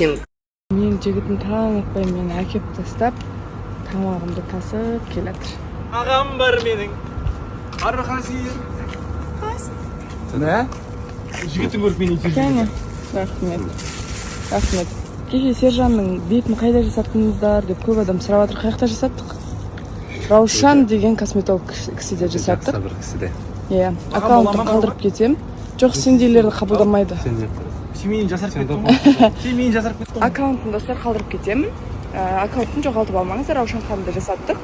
Мен жігітім таң атпай мені әкеп тастап, тамағымды тасып келатыр. Ағам бар менің. Арбақасыр. Nə? Жігітін көріп мені итіп Кәне, рахмет. Рахмет. Кеше Сержанның бетін қайда жасаттыңыздар деп көп адам сұрап жатыр. Қаяқта жасаттық? Раушан деген косметолог кісіде жасаттық. Бір кісіде. Иә, аккаунтты қалдырып кетем. Жоқ, сендейлерді қабылдамайды. Сен жасарып кеттің ғой. Сен жасарып кеттің ғой. Аккаунтын достар қалдырып кетемін. Аккаунтын жоғалтып алмаңыздар. Раушан ханымды жасаттық.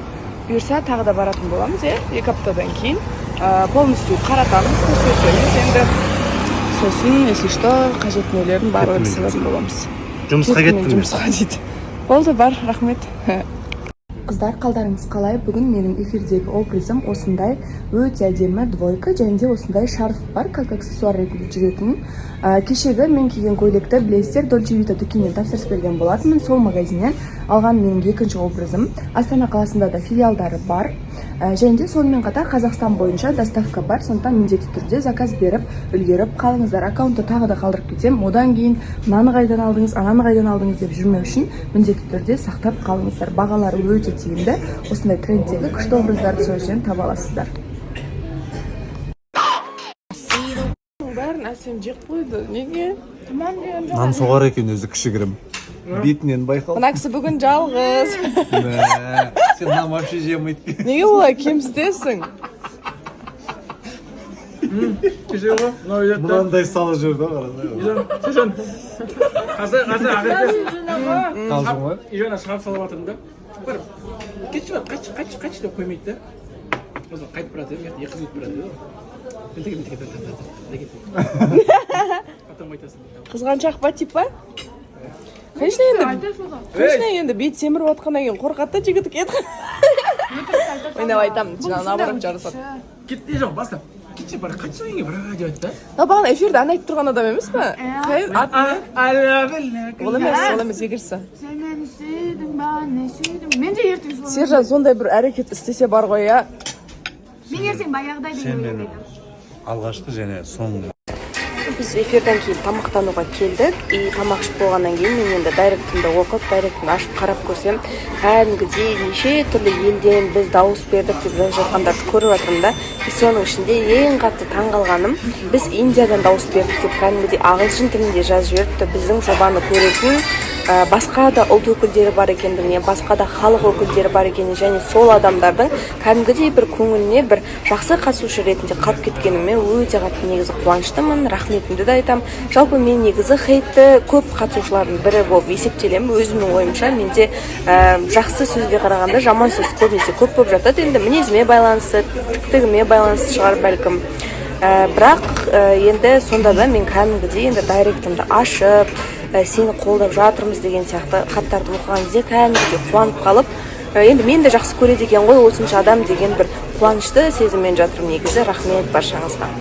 Бұйырса тағы да баратын боламыз, иә. 2 аптадан кейін полностью қаратамыз, көрсетеміз. Енді сосын, если что, қажет нелерін барлығын сыйлатын боламыз. Жұмысқа кеттім. Жұмысқа дейді. Болды, бар, рахмет. Қыздар, қалдарыңыз қалай? Бүгін менің эфирдегі образым осындай өте әдемі двойка, және де осындай шарф бар, как аксессуар ретінде жүретін. Кешегі мен киген көйлекті білесіздер, Dolce Vita дүкенінен тапсырыс берген болатынмын. Сол магазиннен алған менің екінші образым. Астана қаласында да филиалдары бар. Және де сонымен қатар Қазақстан бойынша доставка бар. Сондықтан міндетті түрде заказ беріп, үлгеріп қалыңыздар. Аккаунтты тағы да қалдырып кетем. Одан кейін мынаны қайдан алдыңыз, ананы қайдан алдыңыз деп жүрмеу үшін міндетті түрде сақтап қалыңыздар. Бағалары өте тиімді. Осындай трендтегі күшті образдарды сол жерден таба аласыздар. Бәрін әсем жеп қойды. Неге? Нан соғар екен өзі кішігірім. Бетінен байқал. Мына кісі бүгін жалғыз. Сен нан вообще жемейді. Неге олай кемсітесің? Кеше ғой, мынау үйретті. Мынандай салы жүрді ғой. Сержан. Қазір ағайын. Қалжың ғой. Ижана шығарып салып жатырмын да. Бір кетші бар, қайтшы деп қоймайды да. Осыдан қайтып барады, екі қыз өтіп барады. Қызғаншақ па типа? Конечно енді бет семіріп отқаннан кейін қорқады да жігіт кетті. Ойнап айтамын, наоборот жарысады. Кетті жоқ, бастап. Кетші бар, қайтшы ойынға бір деп айтты. Бағана эфирде ән айтып тұрған адам емес па? Ол емес, егерсі. Sen beni sürdün, ben ne sürdüm. Ben de yırtıyorsun. Сержан сондай бір әрекет істесе бар ғой, я. Ben yersen bayağıdaydım. Сен мені алғашқы және соңғы. Біз эфирден кейін тамақтануға келдік. И тамақ ішіп болғаннан кейін мен енді дайректімді оқып, дайректімді ашып қарап көрсем, кәдімгідей неше түрлі елден біз дауыс бердік деп жазып жатқандарды көріп жатырмын да. Соның ішінде ең қатты таңғалғаным, біз Индиядан дауыс бердік деп кәдімгідей ағылшын тілінде жазып жіберіпті. Біздің жобаны көретін басқа да ұлт өкілдері бар екендігіне, басқа да халық өкілдері бар екеніне, және сол адамдардың кәдімгідей бір көңіліне бір жақсы қатысушы ретінде қалып кеткеніме өте қатты негізі қуаныштымын, рахметімді де айтамын. Жалпы мен негізі хейтті көп қатысушылардың бірі болып есептелемін. Өзімнің ойымша менде жақсы сөзге қарағанда жаман сөз көбінесе көп болып жатады. Енді мінезіме байланысты, тіктігіме байланысты шығар бәлкім. Бірақ енді сонда да мен кәдімгідей енді дайректімді ашып, сені қолдап жатырмыз деген сияқты хаттарды оқыған кезде кәдімгідей қуанып қалып, енді мен де жақсы көреді екен ғой осынша адам деген бір қуанышты сезіммен жатырмын негізі. Рахмет баршаңызға.